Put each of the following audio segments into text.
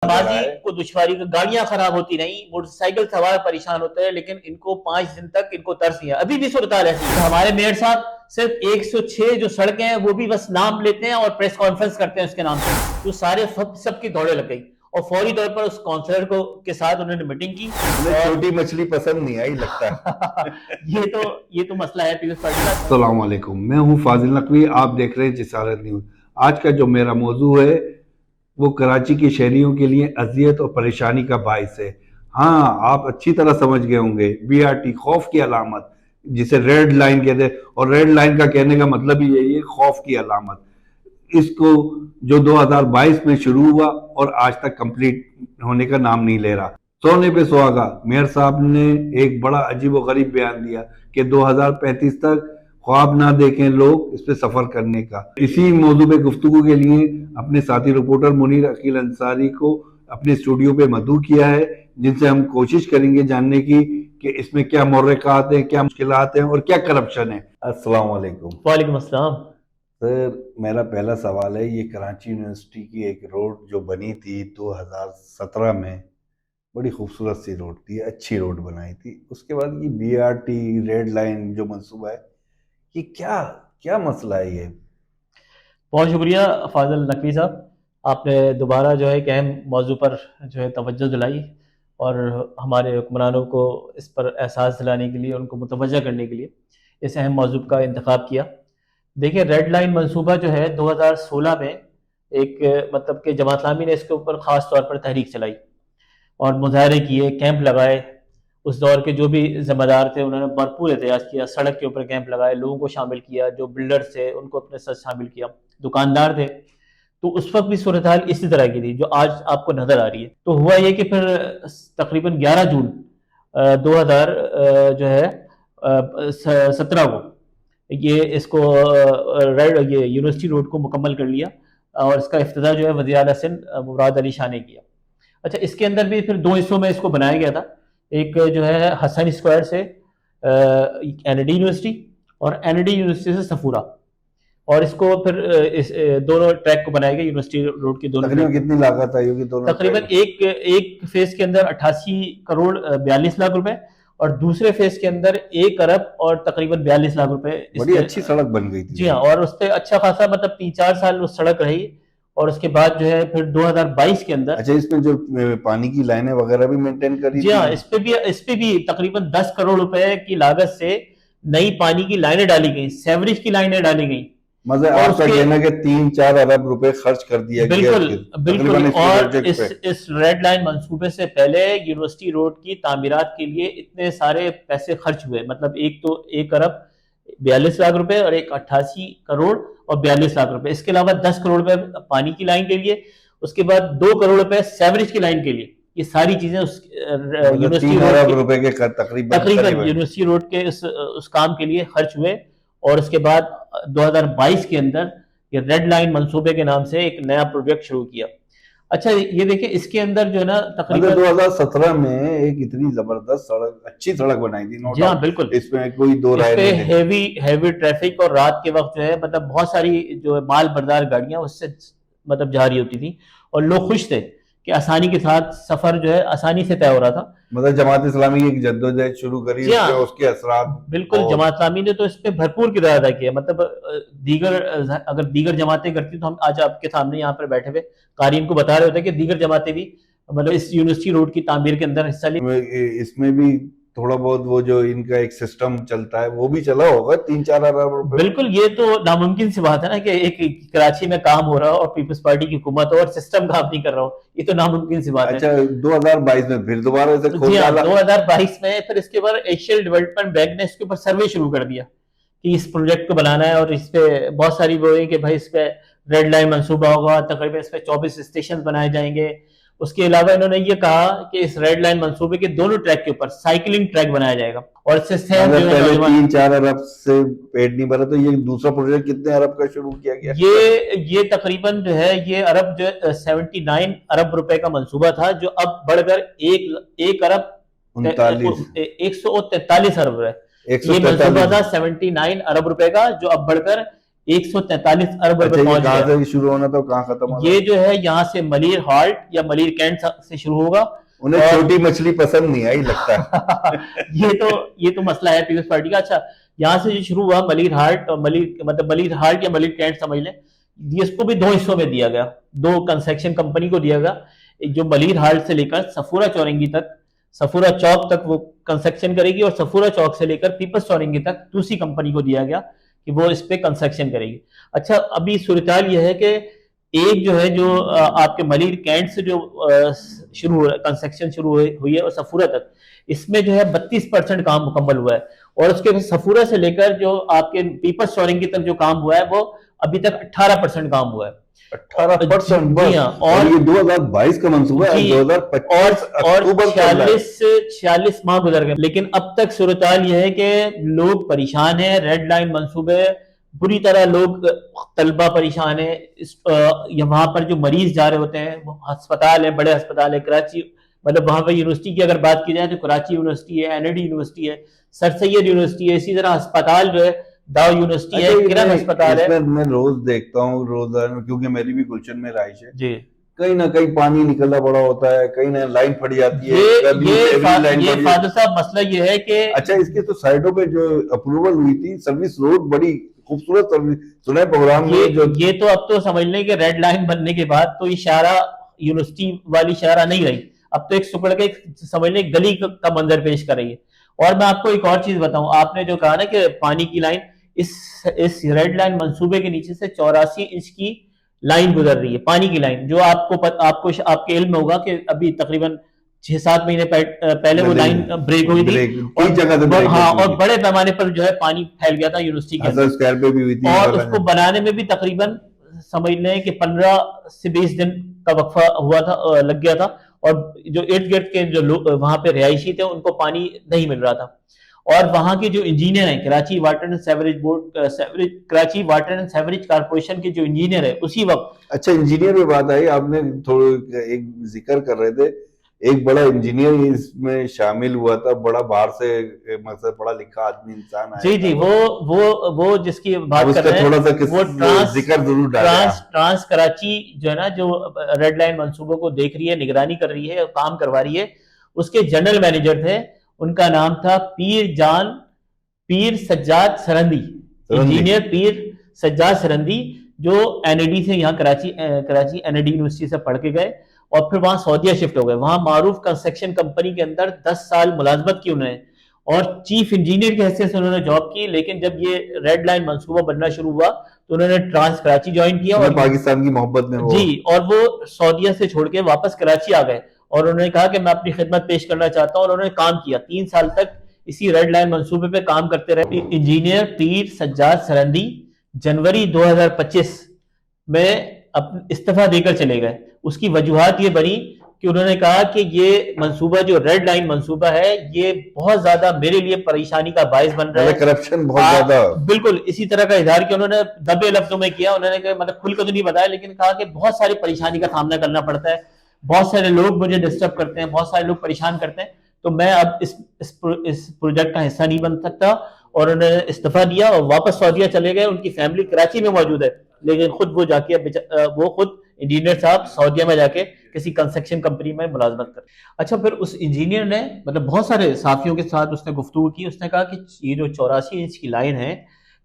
बाजी को दुश्वारी, गाड़ियां खराब होती नहीं, मोटरसाइकिल सवार परेशान होते हैं, लेकिन इनको 5 दिन तक इनको तरस नहीं है। अभी भी सूरत हाल ऐसी है। हमारे मेयर साहब सिर्फ 106 जो सड़कें हैं वो भी बस नाम लेते हैं और प्रेस कॉन्फ्रेंस करते हैं उसके नाम से, तो सारे सबकी दौड़े लग गई और फौरी तौर पर उस काउंसलर को के साथ उन्होंने मीटिंग की। छोटी मछली पसंद नहीं आई लगता है। ये तो मसला है पीपल्स पार्टी का। अस्सलाम वालेकुम, मैं हूं फाजिल नकवी, आप देख रहे हैं जिसारत न्यूज़। आज का जो मेरा मौजू है वो कराची के शहरियों के लिए अजियत और परेशानी का बाइस है। हाँ, आप अच्छी तरह समझ गए होंगे, BRT खौफ की अलामत, जिसे रेड लाइन कहते हैं, और रेड लाइन का कहने का मतलब ही यही है, खौफ की अलामत। इसको जो 2022 में शुरू हुआ और आज तक कंप्लीट होने का नाम नहीं ले रहा। सोने पे सुहागा, मेयर साहब ने एक बड़ा अजीब व गरीब बयान दिया कि 2035 तक ख्वाब ना देखें लोग इस पे सफर करने का। इसी मौजू पे गुफ्तगू के लिए अपने साथी रिपोर्टर मुनीर अकील अंसारी को अपने स्टूडियो पे मदऊ किया है, जिनसे हम कोशिश करेंगे जानने की कि इसमें क्या मुहर्रिकात हैं, क्या मुश्किलात हैं और क्या करप्शन है। अस्सलाम वालेकुम। वालेकुम अस्सलाम। सर, मेरा पहला सवाल है, ये कराची यूनिवर्सिटी की एक रोड जो बनी थी 2017 में, बड़ी खूबसूरत सी रोड थी, अच्छी रोड बनाई थी। उसके बाद ये BRT रेड लाइन जो मंसूबा है, ये क्या मसला है ये? बहुत शुक्रिया फाजिल नकवी साहब, आपने दोबारा जो है एक अहम मौजू पर जो है तवज्जो दिलाई और हमारे हुक्मरानों को इस पर एहसास दिलाने के लिए, उनको मुतवज्जा करने के लिए इस अहम मौजू का इंतखाब किया। देखिए, रेड लाइन मंसूबा जो है 2016 में एक मतलब कि जमात इस्लामी ने इसके ऊपर ख़ास तौर पर तहरीक चलाई और मुजाहरे किए, कैंप लगाए। उस दौर के जो भी ज़िम्मेदार थे उन्होंने भरपूर एहतजाज किया, सड़क के ऊपर कैंप लगाए, लोगों को शामिल किया, जो बिल्डर्स थे उनको अपने साथ शामिल किया, दुकानदार थे। तो उस वक्त भी सूरत हाल इसी तरह की थी जो आज आपको नज़र आ रही है। तो हुआ ये कि फिर तकरीबन 11 जून 2000 जो है 17 को ये इसको ये यूनिवर्सिटी रोड को मुकम्मल कर लिया और इसका इफ्तिताह जो है वज़ीर आला सिंध मुराद अली शाह ने किया। अच्छा, इसके अंदर भी फिर 2 हिस्सों में इसको बनाया गया था। एक जो है हसन स्क्वायर से NID यूनिवर्सिटी और NID यूनिवर्सिटी से सफूरा, और इसको फिर इस दोनों ट्रैक को बनाया गया यूनिवर्सिटी रोड के दोनों। तकरीबन कितनी लागत आई होगी दोनों? तकरीबन एक फेज के अंदर 88 करोड़ 42 लाख रुपए और दूसरे फेज के अंदर 1 अरब और तकरीबन 42 लाख रुपए। बड़ी अच्छी सड़क बन गई थी। जी हाँ, और उस पर अच्छा खासा मतलब 3-4 साल उस सड़क रही और उसके बाद जो है फिर 2022 के अंदर। अच्छा, इसमें जो पानी की लाइनें वगैरह भी मेंटेन करी? जी हाँ, इस पे भी तकरीबन 10 करोड़ रुपए की लागत से नई पानी की लाइनें डाली गई, सेवरेज की लाइनें डाली गई। मतलब आपका कहना कि 3-4 अरब रुपए खर्च कर दिया गया। बिल्कुल। और इस रेड लाइन मंसूबे से पहले यूनिवर्सिटी रोड की तामीरात के लिए इतने सारे पैसे खर्च हुए, मतलब एक तो 1 अरब 42 लाख रुपए और एक 88 करोड़ और 42 लाख रुपए, इसके अलावा 10 करोड़ रुपए पानी की लाइन के लिए, उसके बाद 2 करोड़ रुपए सेवरेज की लाइन के लिए। ये सारी चीजें उस यूनिवर्सिटी रुपए के तकरीबन यूनिवर्सिटी रोड के उस काम के लिए खर्च हुए। और उसके बाद 2022 के अंदर ये रेड लाइन मंसूबे के नाम से एक नया प्रोजेक्ट शुरू किया। अच्छा, ये देखिए, इसके अंदर जो है ना तकरीबन 2017 में एक इतनी जबरदस्त सड़क, अच्छी सड़क बनाई थी। जी हाँ, बिल्कुल, इसमें कोई दो राय नहीं। हेवी ट्रैफिक और रात के वक्त जो है मतलब बहुत सारी जो है माल बरदार गाड़ियां उससे मतलब जा रही होती थी और लोग खुश थे कि आसानी के साथ सफर जो है आसानी से तय हो रहा था। मतलब जमात इस्लामी की एक जद्दोजहद शुरू करी, उसके असरात बिल्कुल जमात इस्लामी ने तो इस पे भरपूर किरदार अदा किया। मतलब अगर दीगर जमातें करती तो हम आज आपके सामने यहाँ पर बैठे हुए कारीन को बता रहे होते कि दीगर जमातें भी मतलब इस यूनिवर्सिटी रोड की तामीर के अंदर हिस्सा ली। इसमें भी थोड़ा बहुत वो जो इनका एक सिस्टम चलता है वो भी चला होगा 3-4 अरब रुपए। बिल्कुल, ये तो नामुमकिन सी बात है ना कि एक कराची में काम हो रहा हो और पीपल्स पार्टी की हुकूमत हो और सिस्टम काम नहीं कर रहा हो, ये तो नामुमकिन सी बात है। अच्छा, 2022 में फिर दोबारा से जी हाँ, 2022 में फिर इसके बाद एशियन डेवलपमेंट बैंक ने इसके ऊपर सर्वे शुरू कर दिया कि इस प्रोजेक्ट को बनाना है और इस पे बहुत सारी वो है कि भाई इस पे रेड लाइन मंसूबा होगा, तकरीबन इस पे 24 स्टेशन बनाए जाएंगे। उसके अलावा इन्होंने ये कहा कि इस रेड लाइन मंसूबे के दोनों ट्रैक के ऊपर साइकिलिंग ट्रैक बनाया जाएगा और इससे 3-4 अरब से पेट नहीं भरा, तो ये दूसरा प्रोजेक्ट कितने अरब का शुरू किया गया? ये तकरीबन जो है ये अरब जो 79 अरब रुपए का मंसूबा था, जो अब बढ़कर 1 अरब 143 अरब है। ये मंसूबा था 79 अरब रुपए का, जो अब बढ़कर 143 ارب اچھا روپے یہ پہنچ کہاں گیا. سے شروع ہونا تھا کہاں ختم ہونا یہ تھا؟ جو ہے یہاں سے ملیر ہالٹ یا ملیر کینٹ سے شروع ہوگا. انہیں چھوٹی مچھلی پسند نہیں آئی لگتا ہے. یہ تو مسئلہ ہے پیپلز پارٹی کا. اچھا یہاں سے جو شروع ہوا ملیر ہالٹ اور ملیر ہالٹ یا ملیر کینٹ سمجھ لیں, اس کو بھی 2 حصوں میں دیا گیا, 2 کنسٹرکشن کمپنی کو دیا گیا. ایک جو ملیر ہالٹ سے لے کر صفورہ چورنگی تک, صفورہ چوک تک وہ کنسٹرکشن کرے گی, اور صفورہ چوک سے لے کر پیپلز چورنگی تک دوسری کمپنی کو دیا گیا کہ وہ اس پہ کنسٹرکشن کرے گی. اچھا ابھی صورتحال یہ ہے کہ ایک جو ہے جو آپ کے ملیر کینٹ سے جو شروع کنسٹرکشن شروع ہوئی ہے اور صفورہ تک, اس میں جو ہے 32% کام مکمل ہوا ہے, اور اس کے صفورہ سے لے کر جو آپ کے پیپلز چورنگی تک جو کام ہوا ہے وہ ابھی تک 18% کام ہوا ہے. 18% جی ہاں, اور یہ 2022 کا منصوبہ ہے, 2025 اور اکتوبر چل رہا ہے. 46 ماہ گزر گئے, لیکن اب تک صورتحال یہ ہے کہ لوگ پریشان ہیں. ریڈ لائن منصوبے بری طرح, لوگ طلبہ پریشان ہیں. وہاں پر جو مریض جا رہے ہوتے ہیں, وہ ہسپتال ہے, بڑے ہسپتال ہے کراچی, مطلب وہاں پہ یونیورسٹی کی اگر بات کی جائے تو کراچی یونیورسٹی ہے, NID یونیورسٹی ہے, سر سید یونیورسٹی ہے, اسی طرح ہسپتال جو ہے داؤ یونیورسٹی ہے, کرن ہسپتال ہے. میں روز دیکھتا ہوں روزانہ, کیونکہ میری بھی گلشن میں رہائش ہے, جی کہیں نہ کہیں پانی نکلنا بڑا ہوتا ہے, کہیں نہ لائن پھٹ جاتی ہے. یہ فاضل صاحب مسئلہ یہ ہے کہ اچھا اس کے تو سائڈوں پہ جو اپروول ہوئی تھی سروس روڈ, بڑی خوبصورت سروس سنا پروگرام میں جو, یہ تو اب تو سمجھ لیں کہ ریڈ لائن بننے کے بعد تو یہ شارع یونیورسٹی والی شارع نہیں رہی, اب تو ایک سکڑ کے سمجھ لیں گلی کا منظر پیش کر رہی ہے. اور میں آپ کو ایک اور چیز بتاؤں, آپ نے جو کہا نا کہ پانی کی لائن, اس ریڈ لائن منصوبے کے نیچے سے 84 انچ کی لائن گزر رہی ہے, پانی کی لائن, جو آپ کے علم میں ہوگا کہ ابھی تقریباً 6-7 مہینے پہلے وہ لائن بریک ہوئی تھی, ہاں, اور بڑے پیمانے پر جو ہے پانی پھیل گیا تھا یونیورسٹی کے اندر, اور اس کو بنانے میں بھی تقریباً سمجھ لیں کہ 15 سے 20 دن کا وقفہ ہوا تھا, لگ گیا تھا, اور جو ارد گرد کے جو لوگ وہاں پہ رہائشی تھے ان کو پانی نہیں مل رہا تھا. اور وہاں کے جو انجینئر ہیں, Karachi water and sewerage board, Karachi water and sewerage corporation کے جو انجینئر ہے اسی وقت. اچھا انجینئر میں بات آئی, آپ نے تھوڑا ایک ذکر کر رہے تھے, ایک بڑا انجینئر اس میں شامل ہوا تھا, بڑا باہر سے مطلب پڑھا لکھا آدمی انسان آیا. جی وہ جس کی بات کر رہے ہیں وہ ذکر ضرور ڈالیں. ٹرانس کراچی جو ہے نا, جو ریڈ لائن منصوبوں کو دیکھ رہی ہے, نگرانی کر رہی ہے, کام کروا رہی ہے, اس کے جنرل مینیجر تھے, ان کا نام تھا پیر سجاد سرندی, انجینئر پیر سجاد سرندی, جو NID سے یہاں کراچی NID یونیورسٹی سے پڑھ کے گئے اور پھر وہاں سعودیہ شفٹ ہو گئے. وہاں معروف کنسٹرکشن کمپنی کے اندر 10 سال ملازمت کی انہوں نے, اور چیف انجینئر کی حیثیت سے انہوں نے جاب کی. لیکن جب یہ ریڈ لائن منصوبہ بننا شروع ہوا تو انہوں نے ٹرانس کراچی جوائن کیا, اور پاکستان کی محبت میں جی, اور وہ سعودیہ سے چھوڑ کے واپس کراچی آ گئے, اور انہوں نے کہا کہ میں اپنی خدمت پیش کرنا چاہتا ہوں, اور انہوں نے کام کیا. 3 سال تک اسی ریڈ لائن منصوبے پہ کام کرتے رہے. انجینئر پیر سجاد سرندی جنوری 2025 میں استعفیٰ دے کر چلے گئے. اس کی وجوہات یہ بنی کہ انہوں نے کہا کہ یہ منصوبہ جو ریڈ لائن منصوبہ ہے یہ بہت زیادہ میرے لیے پریشانی کا باعث بن رہا ہے, کرپشن بہت زیادہ. بالکل اسی طرح کا اظہار کیا انہوں نے, دبے لفظوں میں کیا. انہوں نے کہا, مطلب کھل کر تو نہیں بتایا, لیکن کہا کہ بہت ساری پریشانی کا سامنا کرنا پڑتا ہے, بہت سارے لوگ مجھے ڈسٹرب کرتے ہیں, بہت سارے لوگ پریشان کرتے ہیں, تو میں اب اس پروجیکٹ کا حصہ نہیں بن سکتا. اور انہوں نے استعفیٰ دیا اور واپس سعودیہ چلے گئے. ان کی فیملی کراچی میں موجود ہے, لیکن خود وہ جا کے وہ خود انجینئر صاحب سعودیہ میں جا کے کسی کنسٹرکشن کمپنی میں ملازمت کر. اچھا پھر اس انجینئر نے مطلب بہت سارے صحافیوں کے ساتھ اس نے گفتگو کی. اس نے کہا کہ یہ جو 84 انچ کی لائن ہے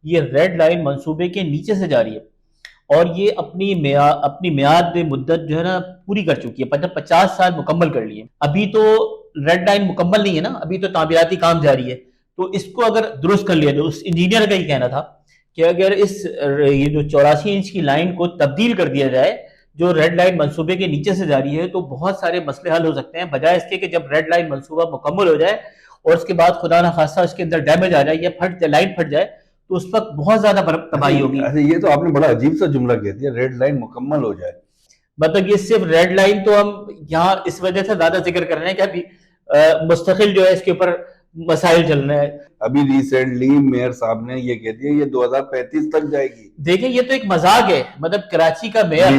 یہ ریڈ لائن منصوبے کے نیچے سے جا رہی ہے, اور یہ اپنی میعاد مدت جو ہے نا پوری کر چکی ہے, 50 سال مکمل کر لیے. ابھی تو ریڈ لائن مکمل نہیں ہے نا, ابھی تو تعمیراتی کام جاری ہے. تو اس کو اگر درست کر لیا جائے, اس انجینئر کا ہی کہنا تھا کہ اگر یہ جو 84 انچ کی لائن کو تبدیل کر دیا جائے جو ریڈ لائن منصوبے کے نیچے سے جاری ہے, تو بہت سارے مسئلے حل ہو سکتے ہیں, بجائے اس کے کہ جب ریڈ لائن منصوبہ مکمل ہو جائے اور اس کے بعد خدا نہ خواستہ اس کے اندر ڈیمیج آ جائے یا لائن پھٹ جائے, تو اس وقت بہت زیادہ تباہی ہوگی. یہ تو آپ نے بڑا عجیب سا جملہ کہہ دیا, ریڈ لائن مکمل ہو جائے. مطلب یہ صرف ریڈ لائن تو ہم یہاں اس وجہ سے زیادہ ذکر کر رہے ہیں کہ ابھی مستقل جو ہے اس کے اوپر مسائل چل رہے ہیں. ابھی ریسنٹلی میئر صاحب نے یہ کہہ دیا یہ 2035 تک جائے گی. دیکھیں یہ تو ایک مذاق ہے, مطلب کراچی کا میئر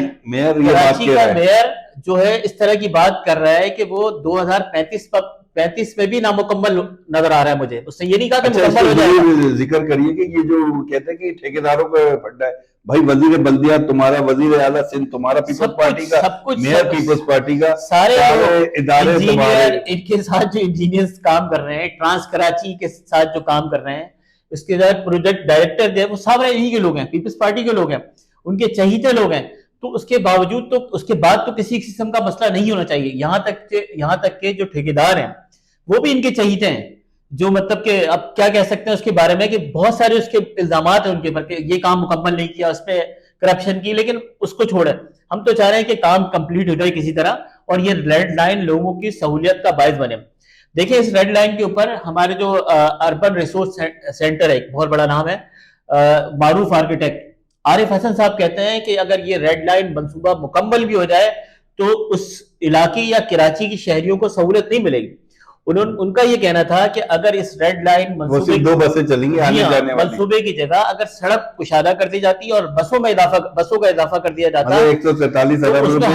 جو ہے اس طرح کی بات کر رہا ہے کہ وہ 2035 2035 में भी नामुकम्मल नजर आ रहा है मुझे। उसने ये नहीं कहा कि अच्छा, मुकम्मल हो इसको जाएगा। जरूर जिक्र करिए कि ये जो कहते हैं कि ठेकेदारों का फंडा है, भाई वजीर बल्दिया तुम्हारा, वजीर आला सिंध तुम्हारा, पीपल्स सब पार्टी कुछ का, सब कुछ मेयर पीपल्स पार्टी का, सारे इदारे इंजीनियर, तुम्हारे। इनके साथ जो इंजीनियर्स काम कर रहे हैं, ट्रांस कराची के साथ जो काम कर रहे हैं, उसके साथ प्रोजेक्ट डायरेक्टर जो है वो सारे इन्हीं के लोग हैं, पीपल्स पार्टी के लोग हैं, उनके चहीते लोग हैं। तो उसके बावजूद तो उसके बाद तो किसी किस्म का मसला नहीं होना चाहिए। यहाँ तक के जो ठेकेदार हैं वो भी इनके चहीते हैं, जो मतलब कि अब क्या कह सकते हैं उसके बारे में कि बहुत सारे उसके इल्जामात हैं उनके ऊपर कि ये काम मुकम्मल नहीं किया, उस पर करप्शन की, लेकिन उसको छोड़े। हम तो चाह रहे हैं कि काम कंप्लीट हो जाए किसी तरह और ये रेड लाइन लोगों की सहूलियत का बायस बने। देखिए इस रेड लाइन के ऊपर हमारे जो अर्बन रिसोर्स सेंटर है, एक बहुत बड़ा नाम है, मारूफ आर्किटेक्ट आरिफ हसन साहब कहते हैं कि अगर ये रेड लाइन मंसूबा मुकम्मल भी हो जाए तो उस इलाके या कराची की शहरियों को सहूलियत नहीं मिलेगी। उनका ये कहना था कि अगर इस रेड लाइन वो सिर्फ 2 बसें चलेंगी आने जाने वाली, मंसूबे की जगह अगर सड़क कुशादा कर दी जाती और बसों का इजाफा कर दिया जाता, 143,000 तो रुपए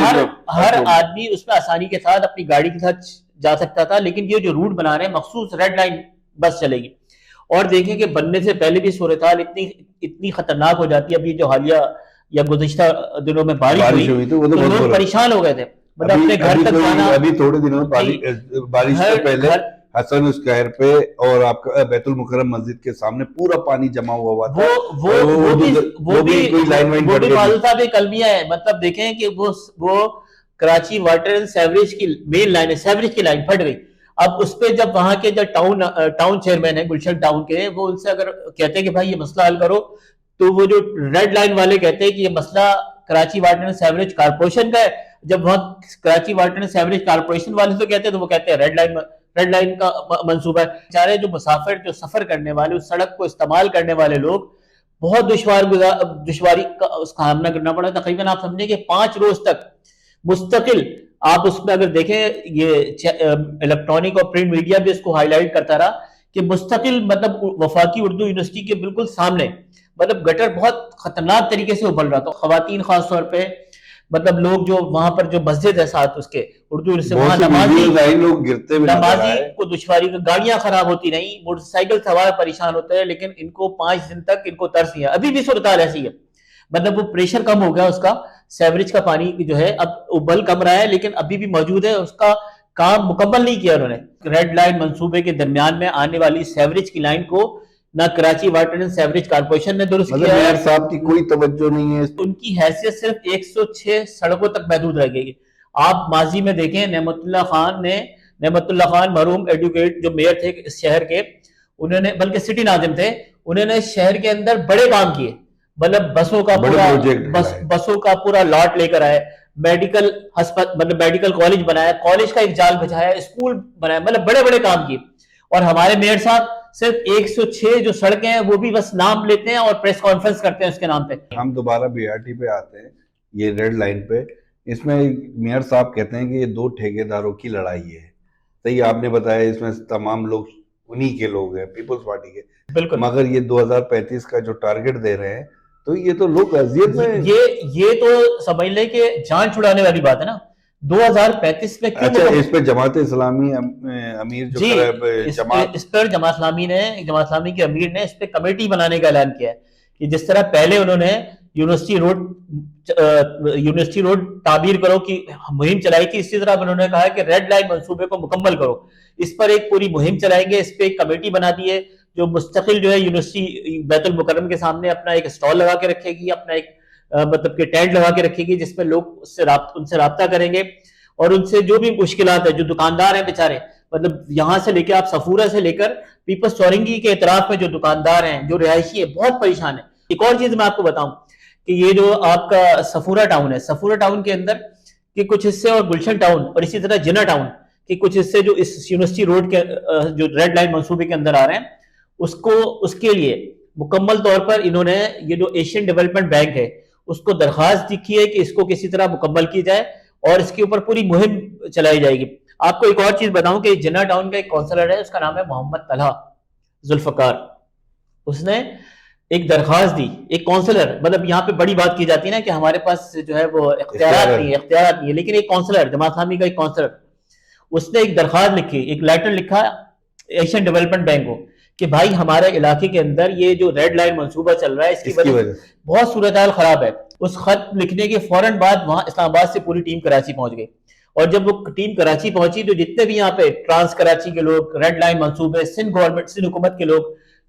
हर आदमी उसमें आसानी के साथ अपनी गाड़ी के साथ जा सकता था। लेकिन ये जो रूट बना रहे हैं मखसूस रेड लाइन बस चलेगी, और देखें कि बनने से पहले भी सूरत हाल इतनी खतरनाक हो जाती है। अभी जो हालिया या गुज़िश्ता दिनों में बारिश हुई तो लोग परेशान हो गए थे, मतलब अपने घर तक जाना। अभी थोड़े दिनों में बारिश से पहले हसन स्क्वायर पे और आपका बैतुल मुकर्रम मस्जिद के सामने पूरा पानी जमा हुआ था। वो भी फाजिल साहब एक अलमिया है। मतलब देखें कि वो कराची वाटर एंड सीवरेज की मेन लाइन है, सीवरेज की लाइन फट गई। अब उस पे जब वहां के जो टाउन चेयरमैन है गुलशन टाउन के, वो उनसे अगर कहते हैं कि भाई ये मसला हल करो, तो वो जो रेड लाइन वाले कहते हैं कि ये मसला Karachi water and sewerage corporation का है। जब वहां Karachi water and sewerage corporation वाले तो कहते हैं, तो वो कहते हैं रेड लाइन का मंसूबा है। बेचारे जो मुसाफिर जो सफर करने वाले, उस सड़क को इस्तेमाल करने वाले लोग बहुत दुश्वारी का सामना करना पड़ा। तकरीबन आप समझे कि 5 रोज तक मुस्तकिल, आप उसमें अगर देखें ये इलेक्ट्रॉनिक और प्रिंट मीडिया भी इसको हाईलाइट करता रहा कि मुस्तकिल मतलब वफाकी उर्दू यूनिवर्सिटी के बिल्कुल सामने मतलब गटर बहुत खतरनाक तरीके से उबल रहा था। खवातीन खास तौर पे, मतलब लोग जो वहां पर जो मस्जिद है साथ उसके उर्दू लोग गिरते नमाजी को दुश्वारी, गाड़ियां खराब होती नहीं, मोटरसाइकिल सवार परेशान होते हैं, लेकिन इनको 5 दिन तक इनको तरस नहीं है। अभी भी सूरत हाल ऐसी है, मतलब वो प्रेशर कम हो गया उसका, सेवरेज का पानी जो है अब उबल कम रहा है, लेकिन अभी भी मौजूद है, उसका काम मुकम्मल नहीं किया उन्होंने। रेड लाइन मंसूबे के दरमियान में आने वाली सेवरेज की लाइन को ना Karachi water and sewerage corporation ने दुरुस्त किया है, साहब की कोई तवज्जो नहीं है। उनकी हैसियत सिर्फ 106 सड़कों तक महदूद रह गई। आप माजी में देखें, नेमतुल्लाह खान मरहूम एडवोकेट जो मेयर थे इस शहर के, उन्होंने बल्कि सिटी नाजिम थे, उन्होंने शहर के अंदर बड़े काम किए, मतलब बसों का पूरा लॉट लेकर आए, मेडिकल कॉलेज बनाया, कॉलेज का एक जाल बिछाया, स्कूल बनाया, मतलब बड़े बड़े काम किए। और हमारे मेयर साहब सिर्फ 106 जो सड़कें हैं वो भी बस नाम लेते हैं और प्रेस कॉन्फ्रेंस करते हैं उसके नाम पे। हम दोबारा बीआरटी पे आते हैं, ये रेड लाइन पे। इसमें मेयर साहब कहते हैं कि ये 2 ठेकेदारों की लड़ाई है। सही आपने बताया, इसमें तमाम लोग उन्हीं के लोग हैं, पीपल्स पार्टी के, बिल्कुल। मगर ये 2035 का जो टारगेट दे रहे हैं, तो ये तो लोग अजियत में, ये तो समझ ले कि जान छुड़ाने वाली बात है ना। 2035 में क्यों? अच्छा, इस पे जमात इस्लामी अमीर जो इस पर जमात इस्लामी के अमीर ने इस पे कमेटी बनाने का ऐलान किया है कि जिस तरह पहले उन्होंने यूनिवर्सिटी रोड ताबीर करो की मुहिम चलाई थी, इसी तरह उन्होंने कहा कि रेड लाइन मंसूबे को मुकम्मल करो। इस पर एक पूरी मुहिम चलाएंगे, इस पे एक कमेटी बना दी है जो मुस्तकिल जो है यूनिवर्सिटी बैतुल मुकर्रम के सामने अपना एक स्टॉल लगा के रखेगी, अपना एक मतलब कि टेंट लगा के रखेगी, जिसमें लोग उनसे राब्ता करेंगे और उनसे जो भी मुश्किलात है, जो दुकानदार हैं बेचारे, मतलब यहाँ से लेकर आप सफूरा से लेकर पीपल्स चौरंगी के इतराफ में जो दुकानदार हैं, जो रिहायशी है, बहुत परेशान है। एक और चीज मैं आपको बताऊं कि ये जो आपका सफूरा टाउन है, सफूरा टाउन के अंदर के कुछ हिस्से और गुलशन टाउन और इसी तरह जिना टाउन के कुछ हिस्से जो इस यूनिवर्सिटी रोड के जो रेड लाइन मंसूबे के अंदर आ रहे हैं, उसके लिए मुकम्मल तौर पर इन्होंने ये जो एशियन डेवलपमेंट बैंक है उसको दरखास्त लिखी है कि इसको किसी तरह मुकम्मल की जाए और इसके ऊपर पूरी मुहिम चलाई जाएगी। आपको एक और चीज बताऊं कि जिन्ना टाउन का एक काउंसलर है, उसका नाम है मोहम्मद तलहा जुल्फकार। उसने एक दरखास्त दी, एक काउंसलर, मतलब यहाँ पे बड़ी बात की जाती है ना कि हमारे पास जो है वो इख्तियारात नहीं है, लेकिन एक काउंसलर, जमात इस्लामी का एक काउंसलर, اس نے ایک درخواست لکھی, ایک لیٹر لکھا ایشین ڈیولپمنٹ بینک کو کہ بھائی ہمارے علاقے کے اندر یہ جو ریڈ لائن منصوبہ چل رہا ہے اس کی وجہ سے بہت صورتحال خراب ہے. اس خط لکھنے کے فوراً بعد وہاں اسلام آباد سے پوری ٹیم کراچی پہنچ گئی, اور جب وہ ٹیم کراچی پہنچی تو جتنے بھی یہاں پہ ٹرانس کراچی کے لوگ, ریڈ لائن منصوبے, سندھ گورنمنٹ, سندھ حکومت کے لوگ,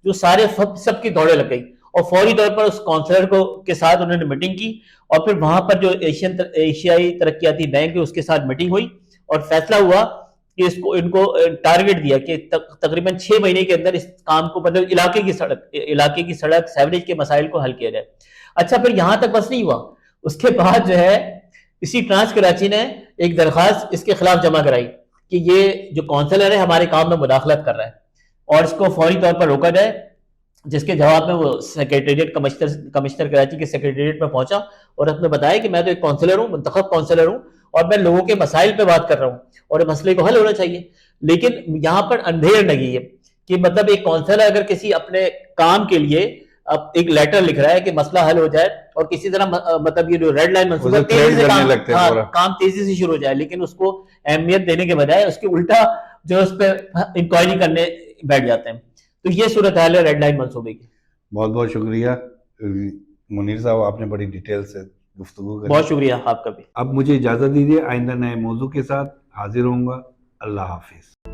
جو سارے سب کی دوڑیں لگ گئی, اور فوری طور پر اس کونسلر کو کے ساتھ انہوں نے میٹنگ کی, اور پھر وہاں پر جو ایشیائی ترقیاتی بینک ہے اس کے ساتھ میٹنگ ہوئی, اور فیصلہ ہوا کہ ان کو ٹارگٹ دیا کہ تقریباً 6 مہینے کے اندر اس کام کو, مطلب علاقے کی سڑک سیوریج کے مسائل کو حل کیا جائے. اچھا پھر یہاں تک بس نہیں ہوا, اس کے بعد جو ہے اسی ٹرانس کراچی نے ایک درخواست اس کے خلاف جمع کرائی کہ یہ جو کونسلر ہے ہمارے کام میں مداخلت کر رہا ہے اور اس کو فوری طور پر روکا جائے, جس کے جواب میں وہ سیکریٹریٹ کمشنر کراچی کے سیکریٹریٹ میں پہنچا اور اس نے بتایا کہ میں تو ایک کونسلر ہوں, منتخب کونسلر ہوں, اور میں لوگوں کے مسائل پہ بات کر رہا ہوں اور مسئلے کو حل ہونا چاہیے. لیکن یہاں پر اندھیر لگی ہے کہ مطلب ایک کونسلر اگر کسی اپنے کام کے لیے اب ایک لیٹر لکھ رہا ہے کہ مسئلہ حل ہو جائے اور کسی طرح مطلب یہ جو ریڈ لائن منصوبہ تیزی سے کام تیزی سے شروع ہو جائے, لیکن اس کو اہمیت دینے کے بجائے اس کے الٹا جو اس پہ انکوائری کرنے بیٹھ جاتے ہیں. تو یہ صورتحال ہے ریڈ لائن منصوبے کی. بہت بہت شکریہ منیر صاحب, آپ نے بڑی ڈیٹیل سے گفتگو کری. بہت شکریہ آپ کا بھی. اب مجھے اجازت دیجیے, آئندہ نئے موضوع کے ساتھ حاضر ہوں گا. اللہ حافظ.